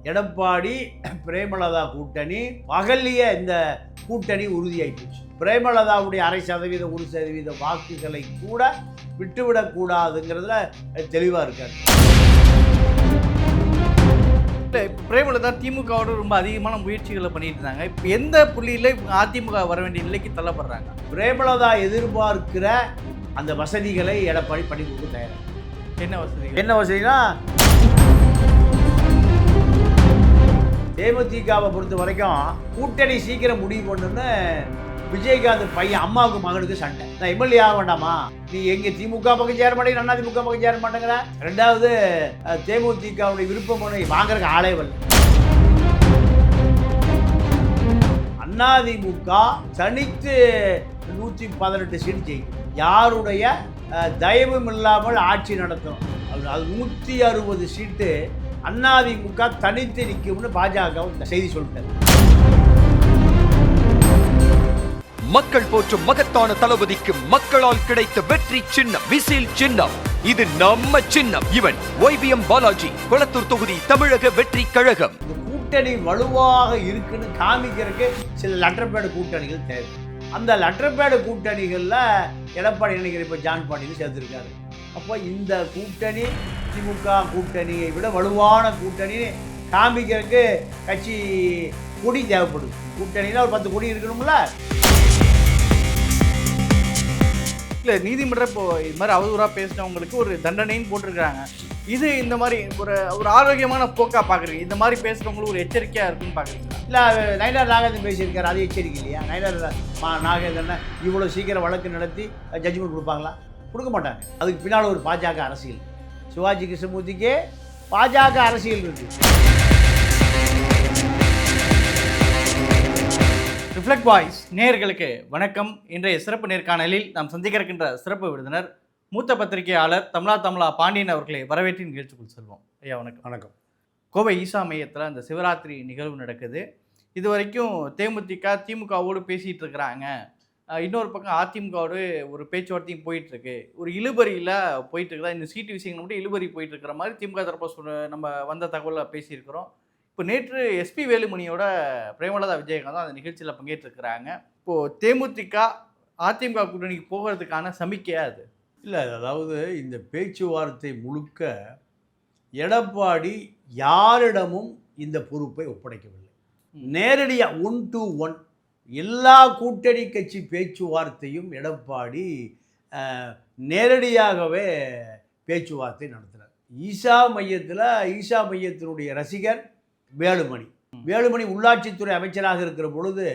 எடப்பாடி பிரேமலதா கூட்டணி பகல்லையே இந்த கூட்டணி உறுதியாகி போச்சு. பிரேமலதாவுடைய 1% 1% வாக்குகளை கூட விட்டுவிடக்கூடாதுங்கிறதுல தெளிவாக இருக்காரு. பிரேமலதா திமுகவோட ரொம்ப அதிகமான முயற்சிகளை பண்ணிட்டு இருந்தாங்க. இப்போ எந்த புள்ளியில் அதிமுக வர வேண்டிய நிலைக்கு தள்ளப்படுறாங்க? பிரேமலதா எதிர்பார்க்கிற அந்த வசதிகளை எடப்பாடி பண்ணி கொடுக்க தயாராக. என்ன வசதினா, தேமுதிகவை பொறுத்த வரைக்கும் கூட்டணி சீக்கிரம் முடிவு பண்ணுன்னு விஜயகாந்த் பையன் அம்மாவுக்கு மகனுக்கு சண்டை. நான் எம்எல்ஏ ஆக வேண்டாமா, நீ எங்க திமுக பக்கம் சேர மாட்டேங்க, அண்ணா திமுக பக்கம் சேர மாட்டேங்கிற. ரெண்டாவது, தேமுதிகவுடைய விருப்பம் வாங்குறதுக்கு ஆளே வரல. அதிமுக தனித்து 118 சீட் ஜெயிக்கும். யாருடைய தயவும் இல்லாமல் ஆட்சி நடத்தணும். அது 160 சீட்டு அதிமுக தனித்து நிற்கும்னு பாஜக செய்தி சொல்லிட்டாரு. மக்கள் போற்றும் மகத்தான தளபதிக்கு மக்களால் கிடைத்த வெற்றி சின்னம் விசில் சின்னம். இது நம்ம சின்னம். இவன் YBM பாலாஜி, கொளத்தூர் தொகுதி, தமிழக வெற்றி கழகம். கூட்டணி வலுவாக இருக்குன்னு காமிக்கிறதுக்கு சில லெட்டர்பேடு கூட்டணிகள் தேவை. அந்த லெட்டர்பேடு கூட்டணிகளில் எடப்பாடி நினைக்கிற இப்போ ஜான் பாண்டியன் சேர்த்துருக்காரு. அப்போ இந்த கூட்டணி திமுக கூட்டணியை விட வலுவான கூட்டணி காமிக்கிறதுக்கு கட்சி கொடி தேவைப்படுது. கூட்டணியில் ஒரு 10 கொடி இருக்கணும்ல. இல்லை, நீதிமன்றம் இப்போ இது மாதிரி அவதூறாக பேசினவங்களுக்கு ஒரு தண்டனைன்னு போட்டிருக்கிறாங்க. இது இந்த மாதிரி ஒரு ஆரோக்கியமான போக்காக பார்க்குறீங்க? இந்த மாதிரி பேசுகிறவங்களுக்கு ஒரு எச்சரிக்கையாக இருக்குன்னு பார்க்குறீங்களா? இல்லை, நயினார் நாகேந்திரன் பேசியிருக்காரு, அது எச்சரிக்கை இல்லையா? நயினார் நாகேந்திரன் இவ்வளோ சீக்கிரம் வழக்கு நடத்தி ஜட்ஜ்மெண்ட் கொடுப்பாங்களா? கொடுக்க மாட்டாங்க. அதுக்கு பின்னால் ஒரு பாஜக அரசியல். சிவாஜி கிருஷ்ணமூர்த்திக்கே பாஜக அரசியல் இருக்குது. ரிஃப்ளெக்ட் வாய்ஸ் நேயர்களுக்கு வணக்கம். இன்றைய சிறப்பு நேர்காணலில் நாம் சந்திக்க இருக்கின்ற சிறப்பு விருந்தினர் மூத்த பத்திரிகையாளர் தமிழா பாண்டியன் அவர்களை வரவேற்று நிகழ்ச்சிக்குள் செல்வோம். ஐயா வணக்கம். வணக்கம். கோவை ஈசா மையத்தில் அந்த சிவராத்திரி நிகழ்வு நடக்குது. இது வரைக்கும் தேமுதிக திமுகவோடு பேசிகிட்டு இருக்கிறாங்க. இன்னொரு பக்கம் அதிமுகவோடு ஒரு பேச்சுவார்த்தையும் போயிட்டுருக்கு. ஒரு இழுபறியில் போயிட்டுருக்குதா, இந்த சீட்டு விஷயங்கள் மட்டும் இழுபறி போயிட்டுருக்கிற மாதிரி திமுக தரப்ப நம்ம வந்த தகவலை பேசியிருக்கிறோம். இப்போ நேற்று SP வேலுமணியோட பிரேமலதா விஜயகாந்த் அந்த நிகழ்ச்சியில் பங்கேற்றிருக்கிறாங்க. இப்போது தேமுதிக அதிமுக கூட்டணிக்கு போகிறதுக்கான சமிக்கையா அது? இல்லை, அதாவது இந்த பேச்சுவார்த்தை முழுக்க எடப்பாடி யாரிடமும் இந்த பொறுப்பை ஒப்படைக்கவில்லை. நேரடியாக 1 to 1 எல்லா கூட்டணி கட்சி பேச்சுவார்த்தையும் எடப்பாடி நேரடியாகவே பேச்சுவார்த்தை நடத்தினார். ஈசா மையத்தினுடைய ரசிகர் வேலுமணி உள்ளாட்சித்துறை அமைச்சராக இருக்கிற பொழுது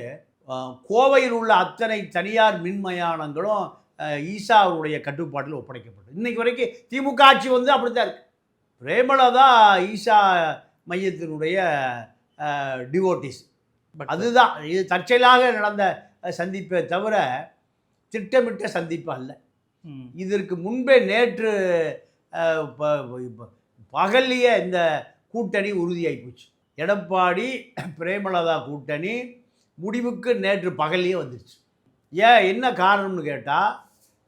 கோவையில் உள்ள அத்தனை தனியார் மின்மயானங்களும் ஈசா அவருடைய கட்டுப்பாட்டில் ஒப்படைக்கப்பட்டது. இன்னைக்கு வரைக்கும் திமுக ஆட்சி அப்படித்தான் இருக்கு. பிரேமலதா ஈசா மையத்தினுடைய டிவோட்டிஸ். அதுதான் இது தற்செயலாக நடந்த சந்திப்பை தவிர திட்டமிட்ட சந்திப்பு அல்ல. இதற்கு முன்பே நேற்று பகல்லையே இந்த கூட்டணி உறுதியாகி போச்சு. எடப்பாடி பிரேமலதா கூட்டணி முடிவுக்கு நேற்று பகல்லையே வந்துருச்சு. என்ன காரணம்னு கேட்டால்,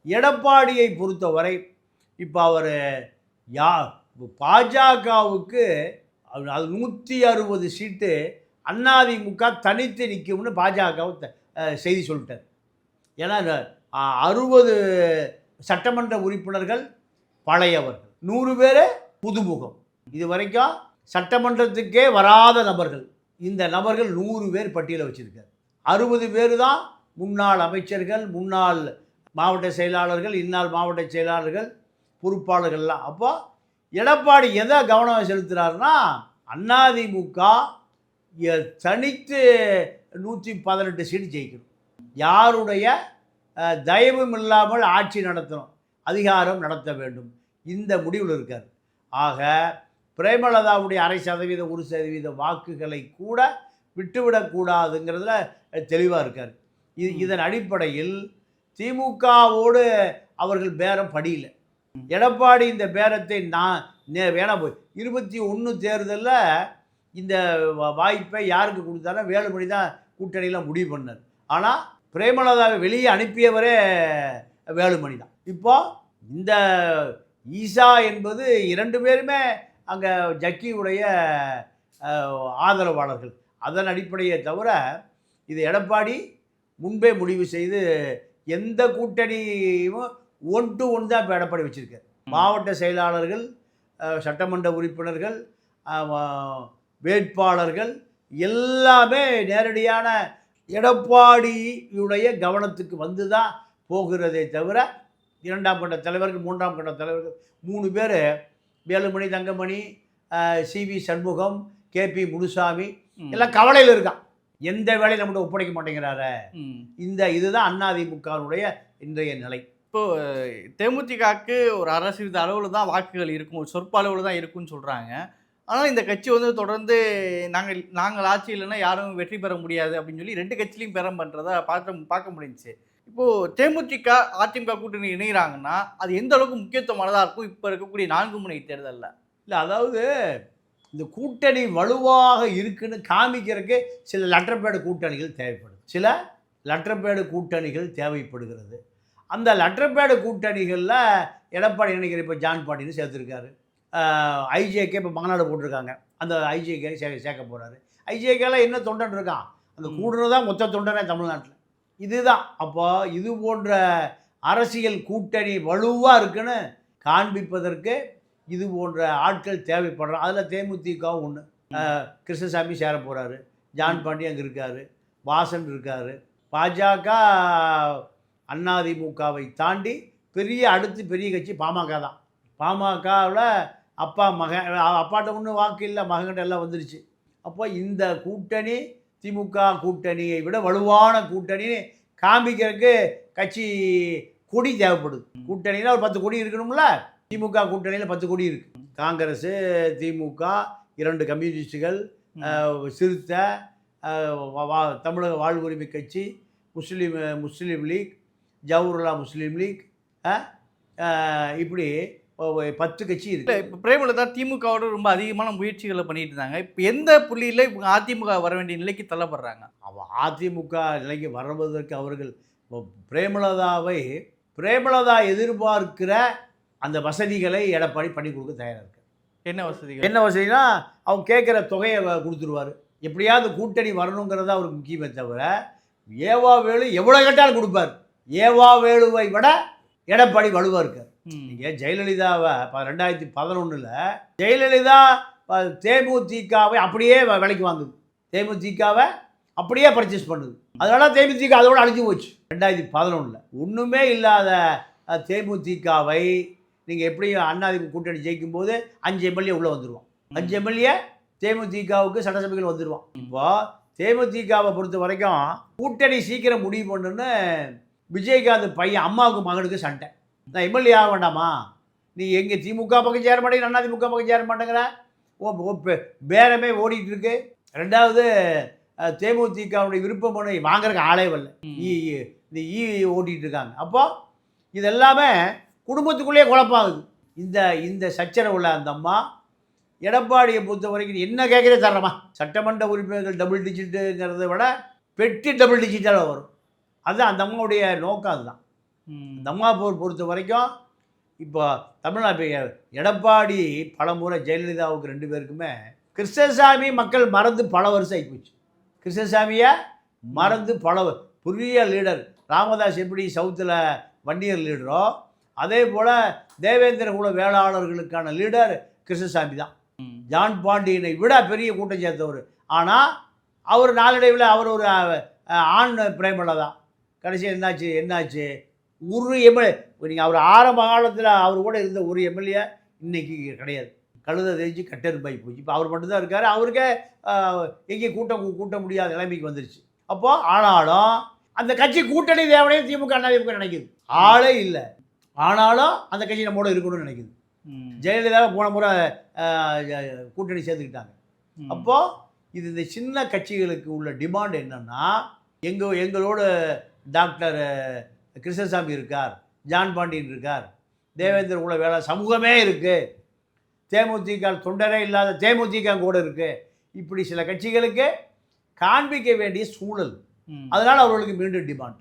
எடப்பாடியை பொறுத்தவரை இப்போ அவர் பாஜகவுக்கு அது 160 சீட்டு அதிமுக தனித்து நிற்கும்னு பாஜக செய்தி சொல்லிட்டார். ஏன்னா 60 சட்டமன்ற உறுப்பினர்கள் பழையவர்கள், 100 பேர் புதுமுகம், இது வரைக்கும் சட்டமன்றத்துக்கே வராத நபர்கள். இந்த நபர்கள் 100 பேர் பட்டியலை வச்சுருக்கார். 60 பேர் தான் முன்னாள் அமைச்சர்கள், முன்னாள் மாவட்ட செயலாளர்கள், இந்நாள் மாவட்ட செயலாளர்கள், பொறுப்பாளர்கள்லாம். அப்போ எடப்பாடி எதை கவனம் செலுத்துகிறாருன்னா, அதிமுக தனித்து 118 சீட்டு ஜெயிக்கணும். யாருடைய தயவும் இல்லாமல் ஆட்சி நடத்தணும், அதிகாரம் நடத்த வேண்டும், இந்த முடிவில் இருக்கார். ஆக பிரேமலதாவுடைய 1% 1% வாக்குகளை கூட விட்டுவிடக்கூடாதுங்கிறதுல தெளிவாக இருக்கார். இதன் அடிப்படையில் திமுகவோடு அவர்கள் பேரம் படியல. எடப்பாடி இந்த பேரத்தை வேணாம் போய் 21 தேர்தலில் இந்த வாய்ப்பை யாருக்கு கொடுத்தாலும் வேலுமணி தான் கூட்டணியில் முடிவு பண்ணார். ஆனால் பிரேமலதாவை வெளியே அனுப்பியவரே வேலுமணி தான். இப்போ இந்த ஈசா என்பது 2 பேருமே அங்கே ஜக்கியுடைய ஆதரவாளர்கள். அதன் அடிப்படையை தவிர இது எடப்பாடி முன்பே முடிவு செய்து எந்த கூட்டணியும் 1 to 1 தான் இப்போ எடப்பாடி வச்சுருக்கார். மாவட்ட செயலாளர்கள், சட்டமன்ற உறுப்பினர்கள், வேட்பாளர்கள் எல்லாமே நேரடியான எடப்பாடியுடைய கவனத்துக்கு வந்து தான் போகிறதே தவிர 2ஆம் கட்ட தலைவர்கள், 3ஆம் கட்ட தலைவர்கள் 3 பேர் வேலுமணி, தங்கமணி, சிவி சண்முகம், கேபி முனுசாமி எல்லாம் கவலையில் இருக்கான். எந்த வேலையும் நம்மகிட்ட ஒப்படைக்க மாட்டேங்கிறாரு. இதுதான் அதிமுகவுடைய இன்றைய நிலை. இப்போ தேமுதிகக்கு ஒரு அரசியல் அளவில் தான் வாக்குகள் இருக்கும், ஒரு சொற்ப அளவில் தான் இருக்குன்னு சொல்கிறாங்க. ஆனால் இந்த கட்சி வந்து தொடர்ந்து நாங்கள் ஆட்சி இல்லைன்னா யாரும் வெற்றி பெற முடியாது அப்படின்னு சொல்லி 2 கட்சியிலையும் பெறம் பண்ணுறதா பார்க்க முடிஞ்சிச்சு. இப்போது தேமுதிக அதிமுக கூட்டணி இணைகிறாங்கன்னா அது எந்த அளவுக்கு முக்கியத்துவமானதாக இருக்கும் இப்போ இருக்கக்கூடிய 4 முனை தேர்தலில்? இல்லை, அதாவது இந்த கூட்டணி வலுவாக இருக்குன்னு காமிக்கிறதுக்கு சில லெட்டர்பேடு கூட்டணிகள் தேவைப்படுது. சில லெட்டர்பேடு கூட்டணிகள் தேவைப்படுகிறது. அந்த லெட்டர்பேடு கூட்டணிகளில் எடப்பாடி நினைக்கிற இப்போ ஜான் பாண்டியன்னு சேர்த்துருக்காரு. ஐஜேகே இப்போ மாநாடு போட்டிருக்காங்க. அந்த ஐஜேகே சேர்க்க போகிறாரு. ஐஜேகேல என்ன தொண்டன் இருக்கான்? அந்த கூடுறது தான் மொத்த தொண்டனே தமிழ்நாட்டில். இதுதான். அப்போ இது போன்ற அரசியல் கூட்டணி வலுவாக இருக்குன்னு காண்பிப்பதற்கு இது போன்ற ஆட்கள் தேவைப்படுறான். அதில் தேமுதிகவும் ஒன்று. கிருஷ்ணசாமி சேர போகிறாரு, ஜான் பாண்டி அங்கே இருக்கார், வாசன் இருக்கார். பாஜக அதிமுகவை தாண்டி அடுத்து பெரிய கட்சி பாமக தான். பாமகவில் அப்பா மகன், அப்பாட்ட ஒன்றும் வாக்கு இல்லை, மகன்கிட்ட எல்லாம் வந்துருச்சு. அப்போ இந்த கூட்டணி திமுக கூட்டணியை விட வலுவான கூட்டணின்னு காமிக்கிறதுக்கு கட்சி கொடி தேவைப்படுது. கூட்டணியில் ஒரு 10 கொடி இருக்கணும்ல. திமுக கூட்டணியில் 10 கொடி இருக்குது. காங்கிரஸ், திமுக, 2 கம்யூனிஸ்டுகள், சிறுத்தை, தமிழக வாழ்வுரிமை கட்சி, முஸ்லீம் லீக், ஜவஹர்லா முஸ்லீம் லீக், இப்படி 10 கட்சி இருக்குது. இப்போ பிரேமலதா திமுகவோட ரொம்ப அதிகமான முயற்சிகளை பண்ணிட்டு இருந்தாங்க. இப்போ எந்த புள்ளியில் இவங்க அதிமுக வர வேண்டிய நிலைக்கு தள்ளப்படுறாங்க? அதிமுக நிலைக்கு வருவதற்கு அவர்கள் பிரேமலதா எதிர்பார்க்கிற அந்த வசதிகளை எடப்பாடி பண்ணி கொடுக்க தயாராக இருக்கு. என்ன வசதினா அவங்க கேட்குற தொகையை கொடுத்துருவார். எப்படியாவது கூட்டணி வரணுங்கிறத அவருக்கு முக்கியமே தவிர ஏவா வேலு எவ்வளோ கேட்டாலும் கொடுப்பார். ஏவா வேலுவை விட எடப்பாடி வலுவாக இருக்கார். நீங்கள் ஜெயலலிதாவை 2011 ஜெயலலிதா தேமுதிகவை அப்படியே விலைக்கு வாங்குது. தேமுதிகவை அப்படியே பர்ச்சேஸ் பண்ணுது. அதனால தேமுதிக அதோடு அழிஞ்சு போச்சு. 2011 ஒன்றுமே இல்லாத தேமுதிகவை நீங்கள் எப்படியும் அதிமுக கூட்டணி ஜெயிக்கும் போது 5 எம்எல்ஏ உள்ளே வந்துடுவான். 5 எம்எல்ஏ தேமுதிகவுக்கு சட்டசபைகள் வந்துடுவான். இப்போ தேமுதிகவை பொறுத்த வரைக்கும் கூட்டணி சீக்கிரம் முடிவு பண்ணுன்னு விஜயகாந்த் பையன் அம்மாவுக்கு மகனுக்கு சண்டை. நான் எம்எல்ஏ ஆக வேண்டாமா? நீ எங்கே திமுக பக்கம் சேர மாட்டேங்கிற, அதிமுக பக்கம் சேர மாட்டேங்கிற, பேரமே ஓடிட்டு இருக்கு. 2வது தேமுதிகவுடைய விருப்ப மனு வாங்குறதுக்கு ஆளே வரல. இந்த ஓட்டிகிட்டு இருக்காங்க. அப்போ இதெல்லாமே குடும்பத்துக்குள்ளேயே குழப்பாகுது. இந்த சச்சரவுள்ள அந்த அம்மா எடப்பாடியை பொறுத்த வரைக்கும் என்ன கேட்குறே தர்றமா? சட்டமன்ற உறுப்பினர்கள் டபுள் டிஜிட்டுங்கிறத விட பெட்டி டபுள் டிஜிட்டாக வரும். அதுதான் அந்த அம்மாவுடைய நோக்கம். அதுதான் அந்த அம்மா பொறுத்த வரைக்கும். இப்போ தமிழ்நாடு எடப்பாடி பல முறை ஜெயலலிதாவுக்கு 2 பேருக்குமே கிருஷ்ணசாமி மக்கள் மறந்து பல வருஷம் ஆகிப்போச்சு. கிருஷ்ணசாமியை மறந்து பெரிய லீடர் ராமதாஸ் எப்படி சவுத்தில் வன்னியர் லீடரோ அதே போல் தேவேந்திர குல வேளாளர்களுக்கான லீடர் கிருஷ்ணசாமி தான். ஜான் பாண்டியனை விட பெரிய கூட்டம் சேர்த்தவர். ஆனால் அவர் நாளடைவில் அவர் ஒரு ஆண் பிரேமலதா. கடைசி என்னாச்சு ஒரு எம்எல்ஏ. நீங்கள் அவர் ஆரம்ப காலத்தில் அவர் கூட இருந்த ஒரு எம்எல்ஏ இன்னைக்கு கிடையாது. கழுதை தெரிஞ்சு கட்டெரும்பாய் போச்சு. இப்போ அவர் மட்டும்தான் இருக்கார். அவருக்கே எங்கேயும் கூட்ட முடியாத நிலைமைக்கு வந்துருச்சு. அப்போது ஆனாலும் அந்த கட்சி கூட்டணி தேவையும் திமுக நினைக்குது. ஆளே இல்லை, ஆனாலும் அந்த கட்சி நம்மளோட இருக்கணும்னு நினைக்குது. ஜெயலலிதாவை போன முறை கூட்டணி சேர்த்துக்கிட்டாங்க. அப்போது இந்த சின்ன கட்சிகளுக்கு உள்ள டிமாண்ட் என்னன்னா, எங்களோட டாக்டர் கிருஷ்ணசாமி இருக்கார், ஜான் பாண்டியன் இருக்கார், தேவேந்திர குல வேளா சமூகமே இருக்குது, தேமுதிக தொண்டரே இல்லாத தேமுதிக கூட இருக்குது. இப்படி சில கட்சிகளுக்கு காண்பிக்க வேண்டிய சூழல். அதனால் அவர்களுக்கு மீண்டும் டிமாண்ட்.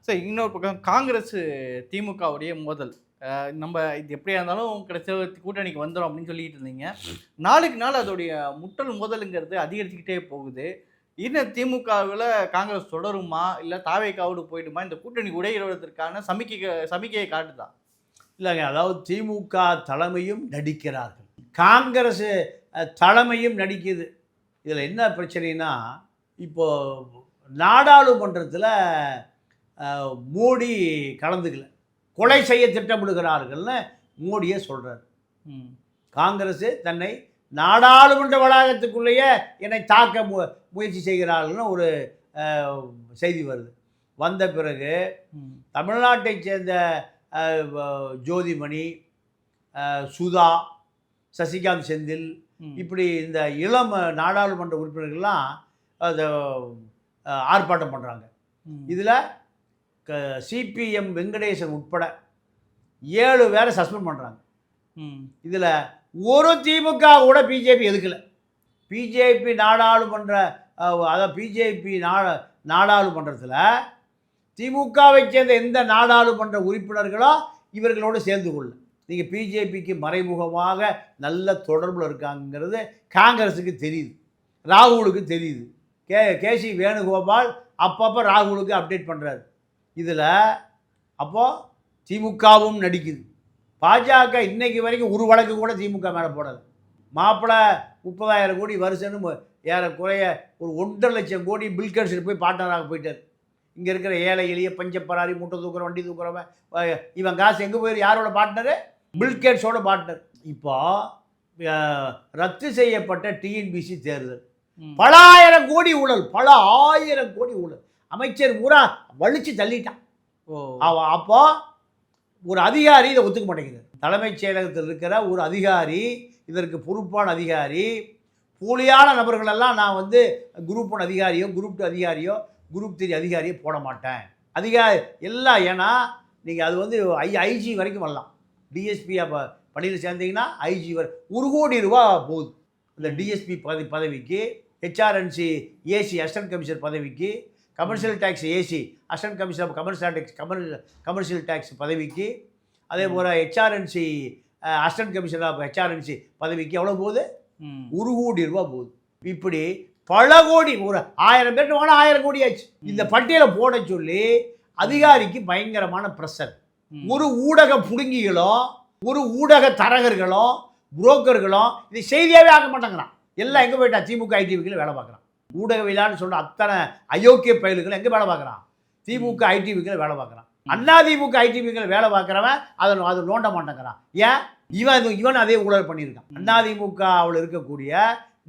சரி, இன்னொரு பக்கம் காங்கிரஸ் திமுகவுடைய மோதல் நம்ம இது எப்படியா இருந்தாலும் கிடைச்ச கூட்டணிக்கு வந்துடும் அப்படின்னு சொல்லிட்டு இருந்தீங்க. நாளுக்கு நாள் அதோடைய முட்டல் மோதலுங்கிறது அதிகரிச்சுக்கிட்டே போகுது. இன்னும் திமுகவில் காங்கிரஸ் தொடருமா, இல்லை தாவேகாவோடு போயிடுமா? இந்த கூட்டணி உடையிடுவதற்கான சமிக்கையை காட்டுதா? இல்லைங்க, அதாவது திமுக தலைமையும் நடிக்கிறார்கள், காங்கிரஸ் தலைமையும் நடிக்குது. இதில் என்ன பிரச்சனைனா, இப்போ நாடாளுமன்றத்தில் மோடி கலந்துக்கல, கொலை செய்ய திட்டமிடுகிறார்கள்னு மோடியே சொல்கிறார். காங்கிரஸ் தன்னை நாடாளுமன்ற வளாகத்துக்குள்ளேயே என்னை தாக்க முயற்சி செய்கிறார்கள்னு ஒரு செய்தி வருது. வந்த பிறகு தமிழ்நாட்டைச் சேர்ந்த ஜோதிமணி, சுதா, சசிகாந்த் செந்தில், இப்படி இந்த இளம் நாடாளுமன்ற உறுப்பினர்கள்லாம் அதை ஆர்ப்பாட்டம் பண்ணுறாங்க. இதில் சிபிஎம் வெங்கடேசன் உட்பட 7 பேரை சஸ்பெண்ட் பண்ணுறாங்க. இதில் ஒரு திமுக கூட பிஜேபி எதுக்கலை. பிஜேபி நாடாளுமன்ற அதாவது பிஜேபி நாடாளுமன்றத்தில் திமுகவை சேர்ந்த எந்த நாடாளுமன்ற உறுப்பினர்களோ இவர்களோடு சேர்ந்து கொள்ள. நீங்கள் பிஜேபிக்கு மறைமுகமாக நல்ல தொடர்பில் இருக்காங்கிறது காங்கிரஸுக்கு தெரியுது, ராகுலுக்கு தெரியுது. கேசி வேணுகோபால் அப்பப்போ ராகுலுக்கு அப்டேட் பண்ணுறாரு. இதில் அப்போது திமுகவும் நடிக்குது. பாஜக இன்னைக்கு வரைக்கும் ஒரு வழக்கு கூட திமுக மேலே போடலை. மாப்பிள்ளை 30,000 கோடி வருஷன்னு ஏறக்குறைய ஒரு 1.5 லட்சம் கோடி பில்கேட்ஸில் போய் பார்ட்னராக போயிட்டார். இங்கே இருக்கிற ஏழை எளிய பஞ்சப்பராரி, மூட்டை தூக்குற, வண்டி தூக்குறவன், இவன் காசு எங்கே போயிரு? யாரோட பார்ட்னரு? பில்கேட்ஸோட பார்ட்னர். இப்போ ரத்து செய்யப்பட்ட டிஎன்பிசி தேர்தல், பல ஆயிரம் கோடி ஊழல், பல ஆயிரம் கோடி ஊழல். அமைச்சர் பூரா வலிச்சு தள்ளிட்டான். அப்போ ஒரு அதிகாரி இதை ஒத்துக்க மாட்டேங்குது. தலைமைச் செயலகத்தில் இருக்கிற ஒரு அதிகாரி, இதற்கு பொறுப்பான அதிகாரி, போலியான நபர்களெல்லாம் நான் வந்து குரூப் 1 அதிகாரியோ, குரூப் 2 அதிகாரியோ, குரூப் 3 அதிகாரியை போட மாட்டேன். அதிகாரி எல்லாம், ஏன்னா நீங்கள் அது வந்து ஐஜி வரைக்கும் வரலாம். டிஎஸ்பி அப்போ பணியில் சேர்ந்தீங்கன்னா ஐஜி வரை 1 கோடி ரூபா போகுது. இந்த டிஎஸ்பி பதவிக்கு, ஹெச்ஆர்என்சி ஏசி அசிஸ்டன்ட் கமிஷனர் பதவிக்கு, commercial tax AC assistant commissioner commercial tax பதவிக்கு, அதே போல் HRNC assistant commissioner of HRNC பதவிக்கு எவ்வளோ போகுது? 1 கோடி ரூபா போகுது. இப்படி பல கோடி, ஒரு 1000 பேர் வாங்க 1000 கோடி ஆச்சு. இந்த பட்டியலை போட சொல்லி அதிகாரிக்கு பயங்கரமான ப்ரெஷர். ஒரு ஊடக புடுங்கிகளும், ஒரு ஊடக தரகர்களும், புரோக்கர்களும் இதை செய்தியாகவே ஆக்க மாட்டேங்கிறான். எல்லாம் எங்கே போயிட்டா? திமுக ஐடிவிக்கில் வேலை பார்க்குறான். ஊடகவியலான்னு சொல்கிற அத்தனை அயோக்கிய பயல்கள் எங்கே வேலை பார்க்குறான்? திமுக ஐடிவிக்கில் வேலை பார்க்குறான். அண்ணா திமுக ஐடிவிக்கில் வேலை பார்க்குறவன் அதை நோண்ட மாட்டேங்கிறான். ஏன்? இவன் அதே ஊழல் பண்ணியிருக்கான். அண்ணா திமுகவில் இருக்கக்கூடிய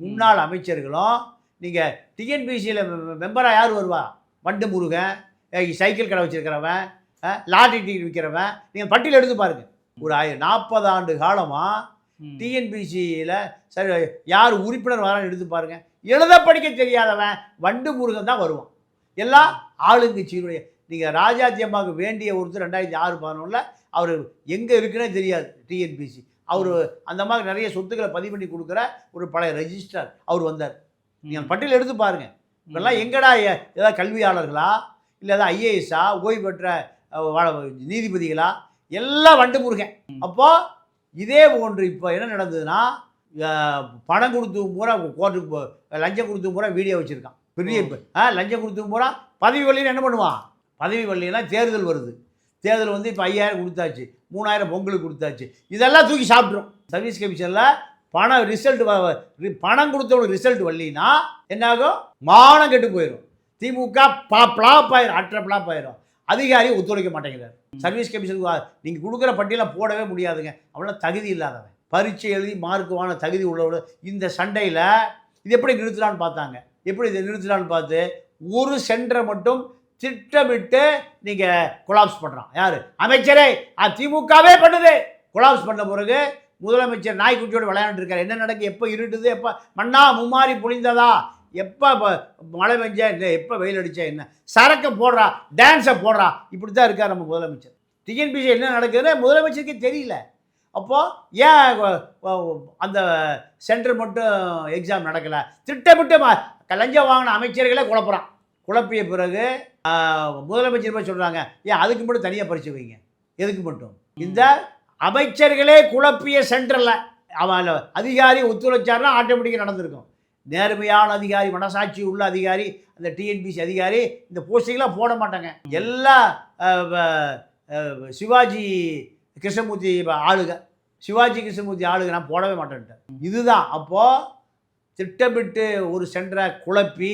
முன்னாள் அமைச்சர்களும், நீங்கள் டிஎன்பிசியில் மெம்பராக யார் வருவா? வண்டு முருகன், சைக்கிள் கடை வச்சுருக்கிறவன், லாட்டரி டிக்கெட் விற்கிறவன், நீங்கள் பட்டியல் எடுத்து பாருங்கள். ஒரு 40 ஆண்டு காலமாக டிஎன்பிசியில் சரி யார் உறுப்பினர் வரான்னு எடுத்து பாருங்கள். எழுத படிக்க தெரியாதவன் வண்டு முருகன் தான் வருவான். எல்லாம் ஆளுங்கட்சியினுடைய. நீங்கள் ராஜாஜி அம்மாவுக்கு வேண்டிய ஒருத்தர் 2006-11 அவர் எங்கே இருக்குன்னே தெரியாது. டிஎன்பிசி அவர் அந்த மாதிரி நிறைய சொத்துக்களை பதிவு பண்ணி கொடுக்குற ஒரு பழைய ரெஜிஸ்டர் அவர் வந்தார். நீங்கள் பட்டியல் எடுத்து பாருங்கள். இப்பெல்லாம் எங்கடா ஏதாவது கல்வியாளர்களா, இல்லை ஏதாவது ஐஏஎஸ்ஸா, ஓய்வு பெற்ற நீதிபதிகளா, எல்லாம் வண்டு முருகன். அப்போது இதே போன்று இப்போ என்ன நடந்ததுன்னா, பணம் கொடுத்து பூரா கோர்ட்டுக்கு லஞ்சம் கொடுத்து பூரா வீடியோ வச்சுருக்கான். பெரிய லஞ்சம் கொடுத்து பூரா பதவி வள்ளின்னு என்ன பண்ணுவான்? பதவி வள்ளினா தேர்தல் வருது. தேர்தல் வந்து இப்போ 5000 கொடுத்தாச்சு, 3000 பொங்கலுக்கு கொடுத்தாச்சு, இதெல்லாம் தூக்கி சாப்பிட்ரும். சர்வீஸ் கமிஷனில் பணம் கொடுத்தவனுக்கு ரிசல்ட் வரலினா என்னாகும்? மானம் கெட்டு போயிடும். திமுக பிளாப் ஆயிரும், அற்ற பிளாப் ஆயிரும். அதிகாரி ஒத்துழைக்க மாட்டேங்கிறார். சர்வீஸ் கமிஷனுக்கு நீங்கள் கொடுக்குற பட்டியலை போடவே முடியாதுங்க. அவ்வளோ தகுதி இல்லாதவன், பரீட்சை எழுதி மார்க்குவான தகுதி உள்ளவங்க. இந்த சண்டையில் இது எப்படி நிறுத்தலான்னு பார்த்தாங்க. எப்படி இதை நிறுத்தலான்னு பார்த்து ஒரு சென்டரை மட்டும் திட்டமிட்டு நீங்கள் கொலாப்ஸ் பண்ணுறான். யார்? அமைச்சரே. திமுகவே பண்ணுது. கொலாப்ஸ் பண்ண பிறகு முதலமைச்சர் நாய்க்குட்டியோடு விளையாண்டுருக்கார். என்ன நடக்கு? எப்போ இருட்டுது, எப்போ மண்ணா மும்மாறி பொழிந்ததா, எப்போ மழை பெஞ்சா இல்லை, எப்போ வெயில் அடித்தா என்ன, சரக்கை போடுறா, டான்ஸை போடுறா, இப்படி தான் இருக்கார் நம்ம முதலமைச்சர். டிஎன்பிசி என்ன நடக்குதுன்னு முதலமைச்சருக்கே தெரியல. அப்போது ஏன் அந்த சென்டர் மட்டும் எக்ஸாம் நடக்கலை? திட்டமிட்டு லஞ்சம் வாங்கின அமைச்சர்களே குழப்புறான். குழப்பிய பிறகு முதலமைச்சர் போய் சொல்கிறாங்க, ஏன் அதுக்கு மட்டும் தனியாக பரிசு வைங்க. எதுக்கு மட்டும்? இந்த அமைச்சர்களே குழப்பிய சென்டரில் அவன் அதிகாரி ஒத்துழைச்சாருன்னா ஆட்டோமேட்டிக்காக நடந்திருக்கும். நேர்மையான அதிகாரி, மனசாட்சி உள்ள அதிகாரி, அந்த டிஎன்பிசி அதிகாரி இந்த போஸ்டிங்லாம் போட மாட்டாங்க. எல்லா சிவாஜி கிருஷ்ணமூர்த்தி ஆளுங்க, சிவாஜி கிருஷ்ணமூர்த்தி ஆளுங்க நான் போடவே மாட்டேன்ட்டேன். இதுதான் அப்போது திட்டமிட்டு ஒரு சென்டரை குழப்பி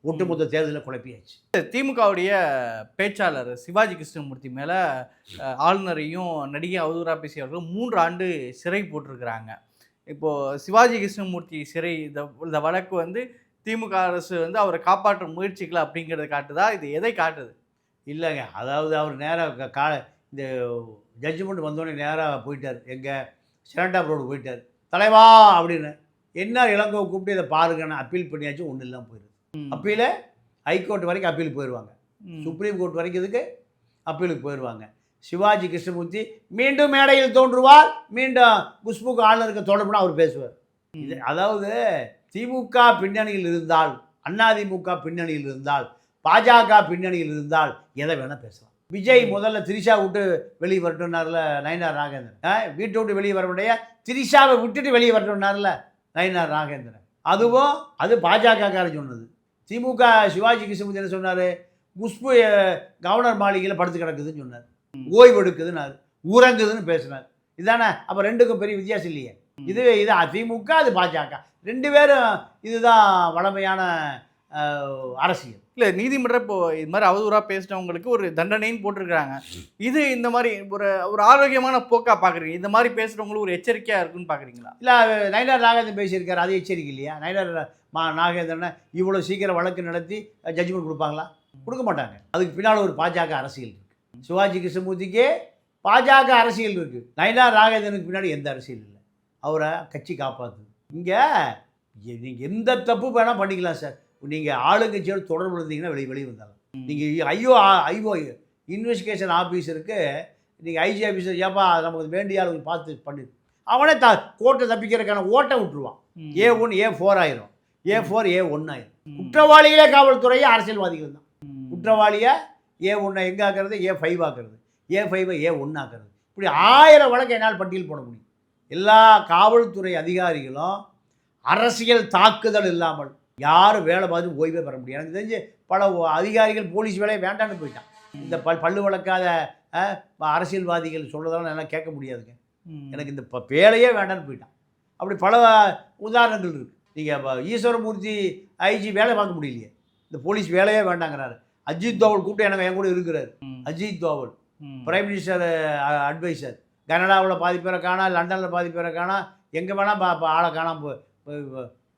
ஒட்டுமொத்த தேர்தலில் குழப்பியாச்சு. திமுகவுடைய பேச்சாளர் சிவாஜி கிருஷ்ணமூர்த்தி மேலே ஆளுநரையும் நடிகை அவதூறாக பேசியவர்கள் 3 ஆண்டு சிறை போட்டிருக்கிறாங்க. இப்போது சிவாஜி கிருஷ்ணமூர்த்தி சிறை இந்த வழக்கு வந்து திமுக அரசு வந்து அவரை காப்பாற்ற முயற்சிக்கல அப்படிங்கிறத காட்டுதா? இது எதை காட்டுது? இல்லைங்க, அதாவது அவர் நேராக இந்த ஜட்ஜ்மெண்ட் வந்தோடனே நேராக போயிட்டார். எங்கள் ஸ்டாண்டாப் ரோடு போயிட்டார். தலைவா அப்படின்னு என்ன இளங்கோவை கூப்பிட்டு இதை பாருங்கன்னு அப்பீல் பண்ணியாச்சு. ஒன்றும் இல்லாமல் போயிடுது. அப்பீல ஹைகோர்ட் வரைக்கும் அப்பீலுக்கு போயிடுவாங்க. சுப்ரீம் கோர்ட் வரைக்கும் இதுக்கு அப்பீலுக்கு போயிடுவாங்க. சிவாஜி கிருஷ்ணமூர்த்தி மீண்டும் மேடையில் தோன்றுவார். மீண்டும் குஷ்புக்கு ஆளுநருக்கு தொடர்புனா அவர் பேசுவார். இது அதாவது திமுக பின்னணியில் இருந்தால், அதிமுக பின்னணியில் இருந்தால், பாஜக பின்னணியில் இருந்தால் எதை வேணால் பேசலாம். விஜய் முதல்ல திரிஷா விட்டு வெளியே வரட்டும்னார்ல நயினார் நாகேந்திரன். வீட்டை விட்டு வெளியே வர முடிய திரிஷாவை விட்டுட்டு வெளியே வரட்டும்னார்ல நயினார் நாகேந்திரன். அதுவும் அது பாஜகக்காரன் சொன்னது. திமுக சிவாஜி கிருஷ்ணமூர்த்தி என்ன சொன்னார்? குஷ்பு கவர்னர் மாளிகையில் படுத்து கிடக்குதுன்னு சொன்னார். ஓய்வு எடுக்குதுன்னாரு, உறங்குதுன்னு பேசினார். இதுதானே? அப்போ ரெண்டுக்கும் பெரிய வித்தியாசம் இல்லையே. இது திமுக, அது பாஜக, 2 பேரும் இதுதான் வளமையான அரசியல். இல்லை, நீதிமன்றம் இப்போ இது மாதிரி அவதூறாக பேசினவங்களுக்கு ஒரு தண்டனைன்னு போட்டிருக்கிறாங்க. இது இந்த மாதிரி ஒரு ஆரோக்கியமான போக்காக பார்க்குறீங்க? இந்த மாதிரி பேசுகிறவங்களுக்கு ஒரு எச்சரிக்கையாக இருக்குன்னு பார்க்குறீங்களா? இல்லை, நயினார் நாகேந்திரன் பேசியிருக்காரு, அது எச்சரிக்கை இல்லையா? நயினார் நாகேந்திரனை இவ்வளோ சீக்கிரம் வழக்கு நடத்தி ஜட்ஜ்மெண்ட் கொடுப்பாங்களா? கொடுக்க மாட்டாங்க. அதுக்கு பின்னால் ஒரு பாஜக அரசியல் இருக்குது. சிவாஜி கிருஷ்ணமூர்த்திக்கே பாஜக அரசியல் இருக்குது. நயினார் நாகேந்திரனுக்கு பின்னாடி எந்த அரசியல் இல்லை. அவரை கட்சி காப்பாற்றுது. இங்கே நீங்கள் எந்த தப்பு வேணால் பண்ணிக்கலாம் சார். நீங்கள் ஆளுங்கட்சியோட தொடர்பு இருந்தீங்கன்னா வெளியே வந்தாலும் நீங்கள் ஐஓ இன்வெஸ்டிகேஷன் ஆஃபீஸருக்கு நீங்கள் ஐஜி ஆஃபீஸர் ஏப்பா நமக்கு வேண்டிய ஆளுங்க பார்த்து பண்ணி அவனே கோர்ட்டை தப்பிக்கிறதுக்கான ஓட்டை விட்டுருவான். A1 A4 ஆயிரும், A4 A1 ஆயிரும். குற்றவாளிகளே காவல்துறையே அரசியல்வாதிகள் தான். குற்றவாளியை A1 எங்கே ஆக்குறது? A5 ஆக்குறது, A5 A1 ஆக்குறது. இப்படி 1000 வழக்கு என்னால் பட்டியல் போட முடியும். எல்லா காவல்துறை அதிகாரிகளும் அரசியல் தாக்குதல் இல்லாமல் யாரும் வேலை பார்த்து ஓய்வே பெற முடியும். எனக்கு தெரிஞ்சு பல அதிகாரிகள் போலீஸ் வேலையை வேண்டான்னு போயிட்டான். இந்த பல்லு வளர்க்காத அரசியல்வாதிகள் சொல்கிறதெல்லாம் நல்லா கேட்க முடியாதுங்க. எனக்கு இந்த வேலையே வேண்டான்னு போயிட்டான். அப்படி பல உதாரணங்கள் இருக்குது. நீங்கள் ஈஸ்வரமூர்த்தி ஐஜி வேலை பார்க்க முடியலையே, இந்த போலீஸ் வேலையே வேண்டாங்கிறாரு. அஜித் தோவல் கூப்பிட்டு எனக்கு என் கூட இருக்கிறார். Ajit Doval prime minister adviser. கனடாவில் பாதி பேரை காணா, லண்டனில் பாதி பேரை காணா, எங்கே வேணால் ஆளை காணாம்,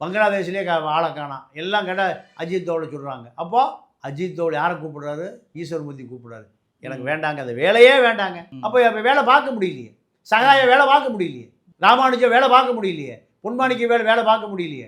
பங்களாதேஷ்லேயே ஆளை காணாம். எல்லாம் கேட்டால் அஜித் தோவலை சொல்கிறாங்க. அப்போது அஜித் தோவல் யாரை கூப்பிடுறாரு? ஈஸ்வரமூர்த்தி கூப்பிடுறாரு. எனக்கு வேண்டாங்க, அந்த வேலையே வேண்டாங்க. அப்போ வேலை பார்க்க முடியலையே, சகாய வேலை பார்க்க முடியலையே, ராமானுஜம் வேலை பார்க்க முடியலையே, பொன்மாணிக்கு வேலை பார்க்க முடியலையே,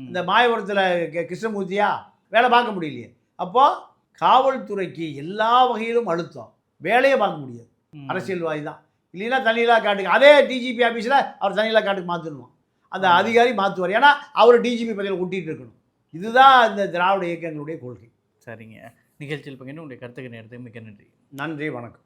இந்த மாயபுரத்தில் கிருஷ்ணமூர்த்தியா வேலை பார்க்க முடியலையே. அப்போது காவல்துறைக்கு எல்லா வகையிலும் அழுத்தம், வேலையை பார்க்க முடியாது. அரசியல்வாதி தான். இல்லைன்னா தனியிலா காட்டுக்கு, அதே டிஜிபி ஆஃபீஸில் அவர் தனியிலா காட்டுக்கு மாற்றணுமா, அந்த அதிகாரி மாற்றுவார். ஏன்னா அவர் டிஜிபி பதவியில் ஒட்டிகிட்டு இருக்கணும். இதுதான் இந்த திராவிட இயக்கங்களுடைய கொள்கை. சரிங்க, நிகழ்ச்சியில் பகிர்ந்து உங்களுடைய கருத்துக்கு நேரத்துக்கு மிக்க நன்றி. நன்றி, வணக்கம்.